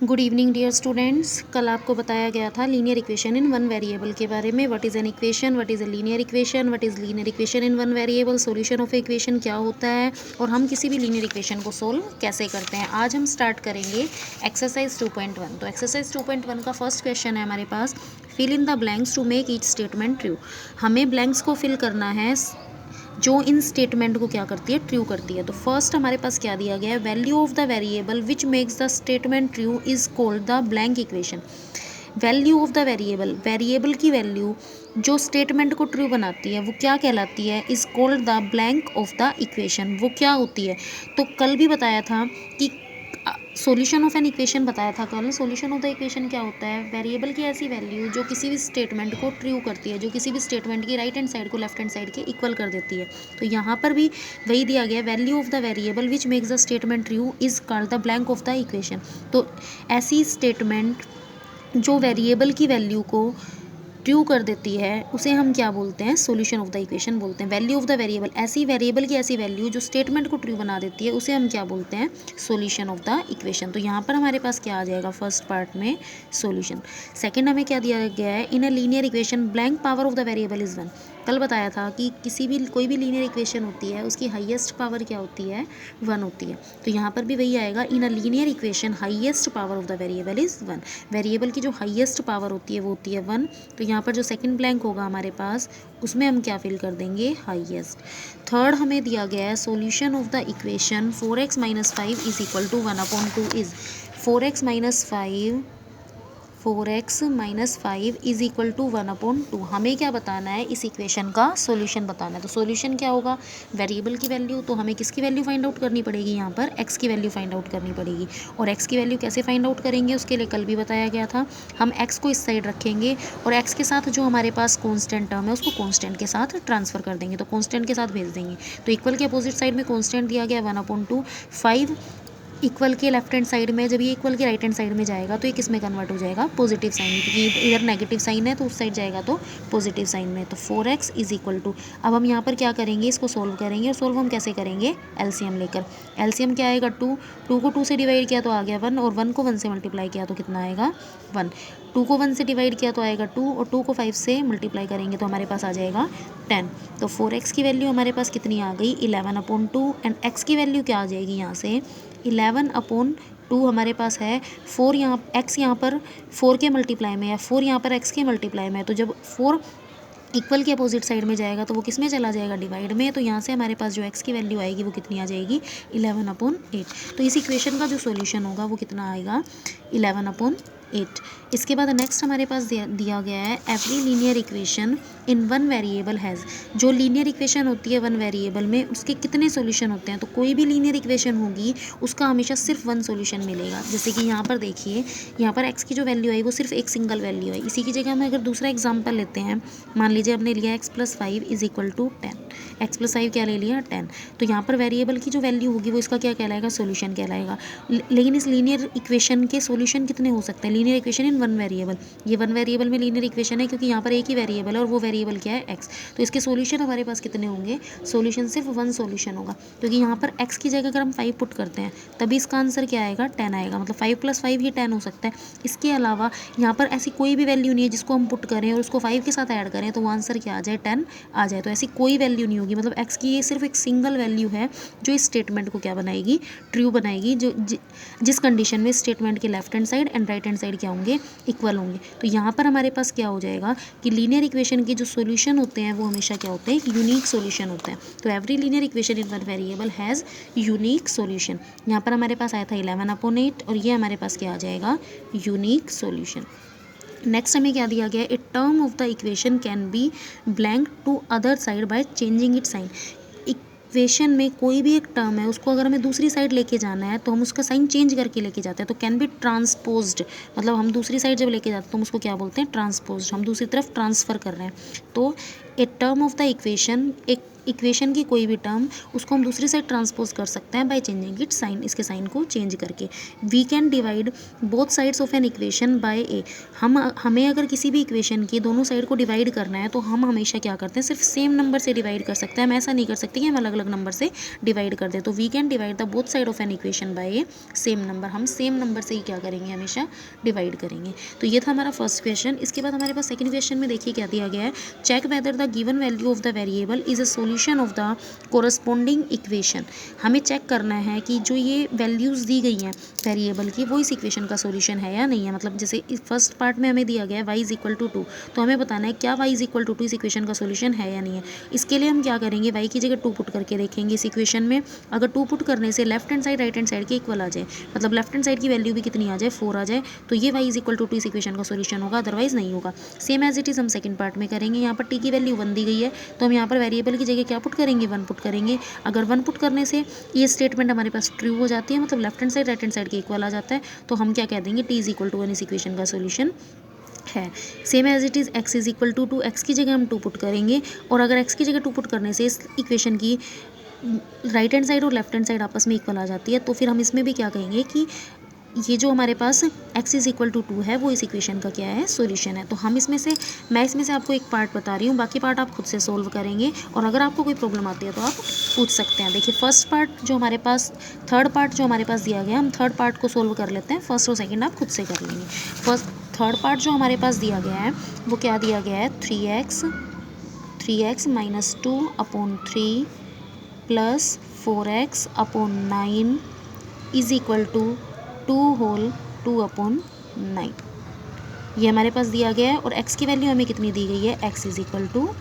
Good evening dear students. कल आपको बताया गया था linear equation in one variable के बारे में। What is an equation, what is a linear equation, what is linear equation in one variable, solution of equation क्या होता है और हम किसी भी लीनियर इक्वेशन को सोल्व कैसे करते हैं। आज हम स्टार्ट करेंगे एक्सरसाइज 2.1। तो एक्सरसाइज 2.1 का फर्स्ट क्वेश्चन है हमारे पास, fill in the blanks to make each statement true. हमें ब्लैंक्स को फिल करना है जो इन स्टेटमेंट को क्या करती है, ट्रू करती है। तो फर्स्ट हमारे पास क्या दिया गया है, value of the variable which makes the statement true is called the blank equation. Value of the variable, variable की वैल्यू जो स्टेटमेंट को ट्रू बनाती है वो क्या कहलाती है, is called the blank of the equation. वो क्या होती है, तो कल भी बताया था कि सॉल्यूशन ऑफ एन इक्वेशन बताया था कल। सॉल्यूशन ऑफ द इक्वेशन क्या होता है, वेरिएबल की ऐसी वैल्यू जो किसी भी स्टेटमेंट को ट्रू करती है, जो किसी भी स्टेटमेंट की राइट हैंड साइड को लेफ्ट हैंड साइड के इक्वल कर देती है। तो यहाँ पर भी वही दिया गया, value of the variable which makes the statement true is called the blank of the equation. तो ऐसी स्टेटमेंट जो वेरिएबल की वैल्यू को ट्रू कर देती है उसे हम क्या बोलते हैं, सॉल्यूशन ऑफ द इक्वेशन बोलते हैं। वैल्यू ऑफ द वेरिएबल, ऐसी वेरिएबल की ऐसी वैल्यू जो स्टेटमेंट को ट्रू बना देती है उसे हम क्या बोलते हैं, सॉल्यूशन ऑफ द इक्वेशन। तो यहाँ पर हमारे पास क्या आ जाएगा, फर्स्ट पार्ट में सॉल्यूशन। सेकंड हमें क्या दिया गया है, in a linear equation blank power of the variable is 1। कल बताया था कि कोई भी लीनियर इक्वेशन होती है उसकी हाईएस्ट पावर क्या होती है, 1 होती है। तो यहाँ पर भी वही आएगा, in a linear equation highest power of the variable is 1। Variable की जो हाईएस्ट पावर होती है वो होती है 1। तो यहाँ पर जो सेकंड ब्लैंक होगा हमारे पास उसमें हम क्या फिल कर देंगे, हाईएस्ट। थर्ड हमें दिया गया है, solution of the equation 4x - 5 is equal to 1/2 is 4x - 5 is equal to 1/2। हमें क्या बताना है, इस इक्वेशन का सॉल्यूशन बताना है। तो सॉल्यूशन क्या होगा, वेरिएबल की वैल्यू, तो हमें किसकी वैल्यू फाइंड आउट करनी पड़ेगी, यहाँ पर x की वैल्यू फाइंड आउट करनी पड़ेगी। और x की वैल्यू कैसे फाइंड आउट करेंगे, उसके लिए कल भी बताया गया था। हम x को इस साइड रखेंगे और x के साथ जो हमारे पास कॉन्स्टेंट टर्म है उसको कॉन्स्टेंट के साथ ट्रांसफर कर देंगे, तो कॉन्स्टेंट के साथ भेज देंगे। तो इक्वल के अपोजिट साइड में कॉन्स्टेंट दिया गया 1/2, 5 इक्वल के लेफ्ट हैंड साइड में, जब ये इक्वल के राइट हैंड साइड में जाएगा तो ये किस में कन्वर्ट हो जाएगा, पॉजिटिव साइन में, क्योंकि इधर नेगेटिव साइन है तो उस साइड जाएगा तो पॉजिटिव साइन में। तो 4x इज इक्वल टू, अब हम यहाँ पर क्या करेंगे, इसको सोल्व करेंगे। और सोल्व हम कैसे करेंगे, एलसीएम लेकर। एलसीएम क्या आएगा, 2 को 2 से डिवाइड किया तो आ गया 1, और 1 को 1 से मल्टीप्लाई किया तो कितना आएगा, 1। 2 को 1 से डिवाइड किया तो आएगा 2, और 2 को 5 से मल्टीप्लाई करेंगे तो हमारे पास आ जाएगा 10। तो 4x की वैल्यू हमारे पास कितनी आ गई, 11/2। एंड x की वैल्यू क्या आ जाएगी यहाँ से, 11/2 हमारे पास है। 4 यहाँ x यहाँ पर 4 के मल्टीप्लाई में है, 4 यहाँ पर x के मल्टीप्लाई में है। तो जब 4 इक्वल के अपोजिट साइड में जाएगा तो वो किस में चला जाएगा, डिवाइड में। तो यहाँ से हमारे पास जो x की वैल्यू आएगी वो कितनी आ जाएगी, 11/8। तो इस इक्वेशन का जो सॉल्यूशन होगा वो कितना आएगा, 11/8। इसके बाद नेक्स्ट हमारे पास दिया गया है, every linear equation in one variable has. जो लीनियर इक्वेशन होती है वन वेरिएबल में उसके कितने सॉल्यूशन होते हैं। तो कोई भी लीनियर इक्वेशन होगी उसका हमेशा सिर्फ 1 सॉल्यूशन मिलेगा। जैसे कि यहाँ पर देखिए, यहाँ पर x की जो वैल्यू आई वो सिर्फ एक सिंगल वैल्यू है। इसी की जगह हम अगर दूसरा एग्जाम्पल लेते हैं, मान लीजिए हमने लिया x + 5 is equal to 10। x + 5 क्या ले लिया, 10। तो यहाँ पर वेरिएबल की जो वैल्यू होगी वो इसका क्या कहलाएगा, सॉल्यूशन कहलाएगा। लेकिन इस लीनियर इक्वेशन के सॉल्यूशन कितने हो सकते हैं, linear equation in one variable, ये वन वेरिएबल में लीनियर इक्वेशन है क्योंकि यहाँ पर एक ही वेरिएबल है और वो वेरिएबल क्या है, x। तो इसके सॉल्यूशन हमारे पास कितने होंगे, सॉल्यूशन सिर्फ 1 सॉल्यूशन होगा, क्योंकि यहाँ पर x की जगह अगर हम 5 पुट करते हैं तभी इसका आंसर क्या आएगा, 10 आएगा। मतलब 5 + 5 ही 10 हो सकता है। इसके अलावा यहाँ पर ऐसी कोई भी वैल्यू नहीं है जिसको हम पुट करें और उसको 5 के साथ ऐड करें तो वो आंसर क्या आ जाए, 10 आ जाए। तो ऐसी कोई वैल्यू नहीं होगी। मतलब x की ये सिर्फ एक सिंगल वैल्यू है जो इस स्टेटमेंट को क्या बनाएगी, ट्रू बनाएगी, जो जिस कंडीशन में स्टेटमेंट के left hand side and right hand side क्या होंगे, इक्वल होंगे। तो यहाँ पर हमारे पास क्या हो जाएगा कि लीनियर इक्वेशन के जो सॉल्यूशन होते हैं वो हमेशा क्या होते हैं, यूनिक सॉल्यूशन होते हैं। तो every linear equation in one variable has unique solution. यहाँ पर हमारे पास आया था 11/8 और ये हमारे पास क्या आ जाएगा, यूनिक सॉल्यूशन। नेक्स्ट हमें क्या दिया गया है, a term of the equation can be blank to other side by changing it sign. Equation में कोई भी एक टर्म है उसको अगर हमें दूसरी साइड लेके जाना है तो हम उसका साइन चेंज करके लेके जाते हैं। तो कैन बी ट्रांसपोज्ड, मतलब हम दूसरी साइड जब लेके जाते हैं तो हम उसको क्या बोलते हैं, ट्रांसपोज्ड। हम दूसरी तरफ ट्रांसफ़र कर रहे हैं। तो ए टर्म ऑफ द इक्वेशन, एक इक्वेशन की कोई भी टर्म उसको हम दूसरी साइड ट्रांसपोज कर सकते हैं बाय चेंजिंग इट साइन, इसके साइन को चेंज करके। We can divide both sides of an equation by a. हमें अगर किसी भी इक्वेशन की दोनों साइड को डिवाइड करना है तो हम हमेशा क्या करते हैं, सिर्फ सेम नंबर से डिवाइड कर सकते हैं। हम ऐसा नहीं कर सकते कि हम अलग अलग नंबर से डिवाइड कर दें। तो we can divide the both side of an equation by a same number. हम सेम नंबर से ही क्या करेंगे, हमेशा डिवाइड करेंगे। तो ये था हमारा फर्स्ट क्वेश्चन। इसके बाद हमारे पास सेकंड क्वेश्चन में देखिए क्या दिया गया है, check whether the given value of the variable is a solution of the corresponding equation. हमें चेक करना है कि जो ये वैल्यूज़ दी गई हैं वेरिएबल की वो इस इक्वेशन का सॉल्यूशन है या नहीं है। मतलब जैसे इस फर्स्ट पार्ट में हमें दिया गया है y इज इक्वल टू 2, तो हमें बताना है क्या y इज इक्वल टू 2 इस इक्वेशन का सॉल्यूशन है या नहीं है। इसके लिए हम क्या करेंगे, y की जगह 2 पुट करके देखेंगे इस इक्वेशन में। अगर 2 पुट करने से left hand side right hand side के इक्वल आ जाए, मतलब लेफ्ट हैंड साइड की वैल्यू भी कितनी आ जाए, 4 आ जाए, तो ये y इज इक्वल टू 2 इस इक्वेशन का सॉल्यूशन होगा, अदरवाइज नहीं होगा। सेम एज इट इज़ हम सेकंड पार्ट में करेंगे। यहाँ पर t की वैल्यू 1 दी गई है, तो हम यहाँ पर वेरिएबल की जगह क्या पुट करेंगे, 1 पुट करेंगे। अगर 1 पुट करने से ये स्टेटमेंट हमारे पास ट्रू हो जाती है, मतलब left hand side right hand side के इक्वल आ जाता है, तो हम क्या कह देंगे, t इज इक्वल टू 1 इस इक्वेशन का सॉल्यूशन है। Same as it is x is equal to 2, x की जगह हम 2 पुट करेंगे। और अगर x की जगह 2 पुट करने से इस इक्वेशन की राइट हैंड साइड और लेफ्ट हैंड साइड आपस में इक्वल आ जाती है, तो फिर हम इसमें भी क्या कहेंगे कि ये जो हमारे पास x इज इक्वल टू 2 है वो इस इक्वेशन का क्या है, सॉल्यूशन है। तो मैं इसमें से आपको एक पार्ट बता रही हूँ, बाकी पार्ट आप खुद से सोल्व करेंगे। और अगर आपको कोई प्रॉब्लम आती है तो आप पूछ सकते हैं। देखिए फर्स्ट पार्ट जो हमारे पास, थर्ड पार्ट जो हमारे पास दिया गया, हम थर्ड पार्ट को सोल्व कर लेते हैं। फर्स्ट और सेकेंड आप खुद से कर लेंगे। थर्ड पार्ट जो हमारे पास दिया गया है वो क्या दिया गया है, 3x minus 2 upon 3 plus 4x upon 9 is equal to 2 whole 2 upon 9, ये हमारे पास दिया गया है। और x की वैल्यू हमें कितनी दी गई है, x इज इक्वल टू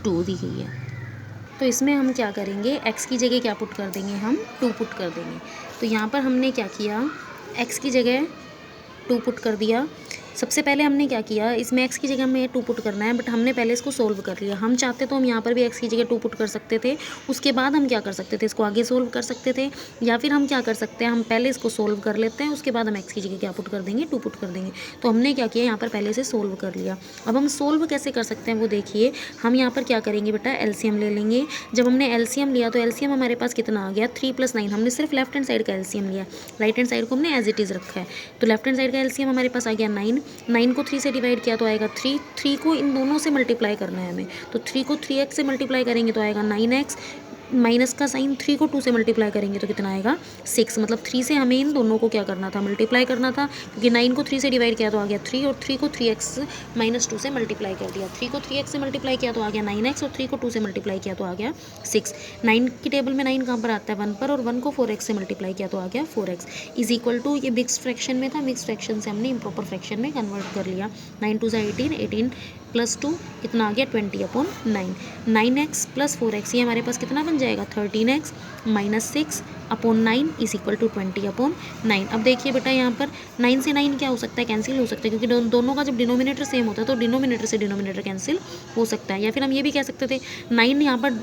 2 दी गई है। तो इसमें हम क्या करेंगे, x की जगह क्या पुट कर देंगे, हम 2 पुट कर देंगे। तो यहाँ पर हमने क्या किया, x की जगह 2 पुट कर दिया। सबसे पहले हमने क्या किया, इसमें x की जगह हमें 2 पुट करना है, बट हमने पहले इसको सोल्व कर लिया। हम चाहते तो हम यहाँ पर भी x की जगह 2 पुट कर सकते थे, उसके बाद हम क्या कर सकते थे, इसको आगे सोल्व कर सकते थे। या फिर हम क्या कर सकते हैं, हम पहले इसको सोल्व कर लेते हैं, उसके बाद हम x की जगह क्या पुट कर देंगे, 2 पुट कर देंगे। तो हमने क्या किया, यहाँ पर पहले से सोल्व कर लिया। अब हम सोल्व कैसे कर सकते हैं वो देखिए। हम यहाँ पर क्या करेंगे बेटा, एलसीएम ले लेंगे। जब हमने एलसीएम लिया तो एलसीएम हमारे पास कितना आ गया, 3 + 9। हमने सिर्फ लेफ्ट हैंड साइड का एलसीएम लिया, राइट हैंड साइड को हमने एज इट इज़ रखा है। तो लेफ्ट हैंड साइड का एलसीएम हमारे पास आ गया 9 को 3 से डिवाइड किया तो आएगा 3 को इन दोनों से मल्टीप्लाई करना है हमें। तो 3 को 3x से मल्टीप्लाई करेंगे तो आएगा 9x, माइनस का साइन 3 को 2 से मल्टीप्लाई करेंगे तो कितना आएगा, 6। मतलब 3 से हमें इन दोनों को क्या करना था, मल्टीप्लाई करना था, क्योंकि 9 को 3 से डिवाइड किया तो आ गया 3, और 3 को 3x माइनस 2 से मल्टीप्लाई कर दिया। 3 को 3x से मल्टीप्लाई किया तो आ गया 9x, और 3 को 2 से मल्टीप्लाई किया तो आ गया 6। 9 की टेबल में 9 कहाँ पर आता है, 1 पर, और 1 को 4x से मल्टीप्लाई किया तो आ गया 4x इज इक्वल टू, ये मिक्स फ्रैक्शन में था, मिक्स फ्रैक्शन से हमने इम्प्रॉपर फ्रैक्शन में कन्वर्ट कर लिया। 9 2 18 प्लस 2 कितना आ गया, 20/9। 9x प्लस 4x ये हमारे पास कितना बन जाएगा, 13x minus 6/9 is equal to 20/9। अब देखिए बेटा यहाँ पर 9 से 9 क्या हो सकता है, कैंसिल हो सकता है, क्योंकि दोनों का जब डिनोमिनेटर सेम होता है तो डिनोमिनेटर से डिनोमिनेटर कैंसिल हो सकता है। या फिर हम ये भी कह सकते थे 9 यहाँ पर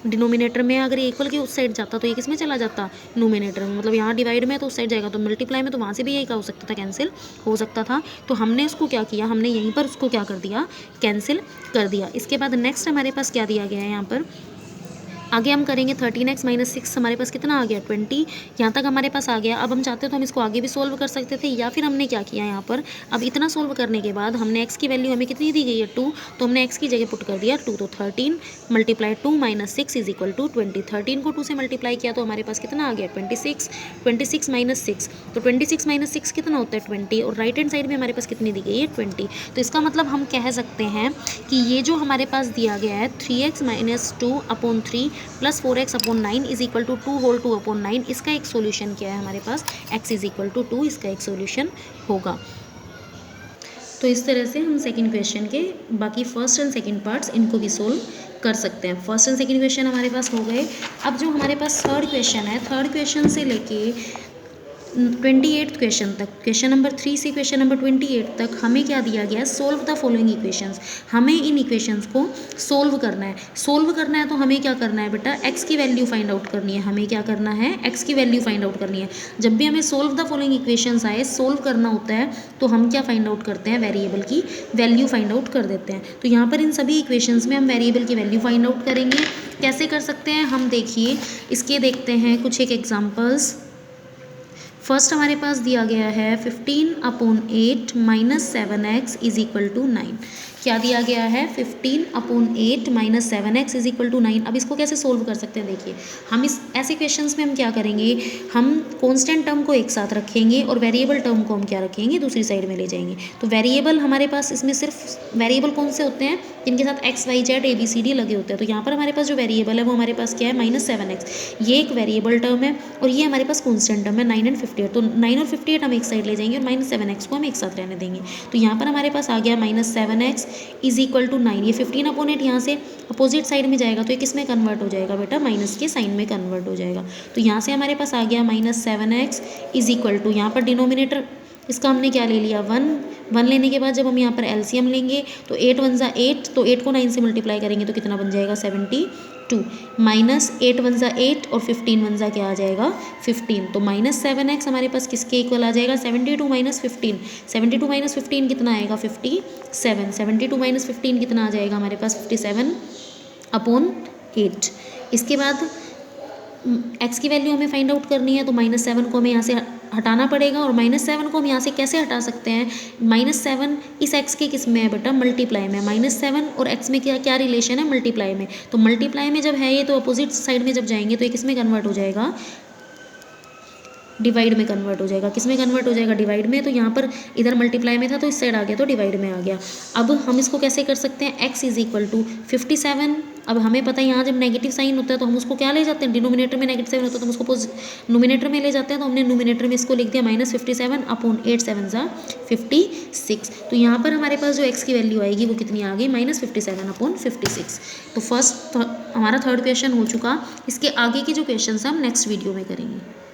डिनोमिनेटर में अगर इक्वल के उस साइड जाता तो ये किस में चला जाता, नोमिनेटर में। मतलब यहाँ डिवाइड में तो उस साइड जाएगा, तो मल्टीप्लाई में तो वहाँ से भी यही क्या हो सकता था, कैंसिल हो सकता था। तो हमने इसको क्या किया, हमने यहीं पर उसको क्या कर दिया, कैंसिल कर दिया। इसके बाद नेक्स्ट हमारे पास क्या दिया गया है, यहाँ पर आगे हम करेंगे 13x माइनस 6 हमारे पास कितना आ गया, 20। यहाँ तक हमारे पास आ गया। अब हम चाहते तो हम इसको आगे भी सोल्व कर सकते थे, या फिर हमने क्या किया यहाँ पर, अब इतना सोल्व करने के बाद हमने x की वैल्यू हमें कितनी दी गई है, 2, तो हमने x की जगह पुट कर दिया 2। तो 13 × 2 माइनस 6 इज इक्वल टू 20। 13 को 2 से मल्टीप्लाई किया तो हमारे पास कितना आ गया, 26। 26 माइनस 6, तो 26 माइनस 6 कितना होता है, 20। और राइट हैंड साइड में हमारे पास कितनी दी गई है, 20। तो इसका मतलब हम कह सकते हैं कि ये जो हमारे पास दिया गया है 3x minus 2/3 plus 4x/9 is equal to 2 whole 2/9, इसका एक सोल्यूशन क्या है हमारे पास, x इज इक्वल टू 2, इसका एक सोल्यूशन होगा। तो इस तरह से हम सेकंड क्वेश्चन के बाकी फर्स्ट एंड सेकंड पार्ट्स इनको भी सोल्व कर सकते हैं। फर्स्ट एंड सेकंड क्वेश्चन हमारे पास हो गए। अब जो हमारे पास थर्ड क्वेश्चन है, थर्ड क्वेश्चन से लेके 28 क्वेश्चन तक, क्वेश्चन नंबर 3 से क्वेश्चन नंबर 28 तक हमें क्या दिया गया है, सोल्व द फॉलोइंग इक्वेशंस। हमें इन इक्वेशंस को सोल्व करना है। सोल्व करना है तो हमें क्या करना है बेटा, एक्स की वैल्यू फाइंड आउट करनी है। हमें क्या करना है, एक्स की वैल्यू फाइंड आउट करनी है। जब भी हमें सोल्व द फॉलोइंग इक्वेशंस आए, सोल्व करना होता है, तो हम क्या फाइंड आउट करते हैं, वेरिएबल की वैल्यू फाइंड आउट कर देते हैं। तो यहाँ पर इन सभी इक्वेशंस में हम वेरिएबल की वैल्यू फाइंड आउट करेंगे। कैसे कर सकते हैं हम, देखिए इसके देखते हैं कुछ एक एग्जाम्पल्स। फर्स्ट हमारे पास दिया गया है 15/8 - 7x इज इक्वल टू 9। क्या दिया गया है, 15/8 - 7x इज इक्वल टू 9। अब इसको कैसे सोल्व कर सकते हैं, देखिए हम इस ऐसे क्वेश्चंस में हम क्या करेंगे, हम कांस्टेंट टर्म को एक साथ रखेंगे और वेरिएबल टर्म को हम क्या रखेंगे, दूसरी साइड में ले जाएंगे। तो वेरिएबल हमारे पास इसमें सिर्फ वेरिएबल कौन से होते हैं, जिनके साथ x y z ABCD लगे होते हैं। तो यहाँ पर हमारे पास जो वेरिएबल है वो हमारे पास क्या है, -7x। ये एक वेरिएबल टर्म है और ये हमारे पास कॉन्स्टेंट टर्म है 9 और 58। तो 9 और 58 हम एक साइड ले जाएंगे और -7x को हम एक साथ रहने देंगे। तो यहाँ पर हमारे पास आ गया -7x इज इक्वल टू 9। ये 15/8 यहाँ से अपोजिट साइड में जाएगा तो ये किस में कन्वर्ट हो जाएगा बेटा, माइनस के साइन में कन्वर्ट हो जाएगा। तो यहाँ से हमारे पास आ गया -7x इज इक्वल टू, यहाँ पर डिनोमिनेटर इसका हमने क्या ले लिया, 1 लेने के बाद जब हम यहाँ पर एलसीएम लेंगे तो 8 × 1 = 8, तो 8 को 9 से मल्टीप्लाई करेंगे तो कितना बन जाएगा, 72 -8 × 1 = 8 और 15 × 1 = क्या आ जाएगा, 15। तो -7x हमारे पास किसके इक्वल आ जाएगा, 72 - 15। 72 - 15 कितना आएगा, 57। 72 - 15 कितना आ जाएगा हमारे पास, 57/8। इसके बाद x की वैल्यू हमें फाइंड आउट करनी है, तो -7 को हमें यहाँ से हटाना पड़ेगा। और -7 को हम यहाँ से कैसे हटा सकते हैं, -7 इस x के किस में है बेटा, मल्टीप्लाई में। -7 और x में क्या क्या रिलेशन है, मल्टीप्लाई में। तो मल्टीप्लाई में जब है ये, तो अपोजिट साइड में जब जाएंगे तो ये किस में कन्वर्ट हो जाएगा, डिवाइड में कन्वर्ट हो जाएगा। किस में कन्वर्ट हो जाएगा, डिवाइड में। तो यहाँ पर इधर मल्टीप्लाई में था तो इस साइड आ गया तो डिवाइड में आ गया। अब हम इसको कैसे कर सकते हैं, x इज इक्वल टू 57। अब हमें पता है यहाँ जब नेगेटिव साइन होता है तो हम उसको क्या ले जाते हैं, डिनोमिनेटर में नेगेटिव साइन होता है तो हम उसको नोमिनेटर में ले जाते हैं। तो हमने नोमिनेटर में इसको लिख दिया -57/8 7 = 56। तो यहाँ पर हमारे पास जो x की वैल्यू आएगी वो कितनी आ गई, -57/56। तो फर्स्ट हमारा थर्ड क्वेश्चन हो चुका। इसके आगे के जो क्वेश्चन हम नेक्स्ट वीडियो में करेंगे।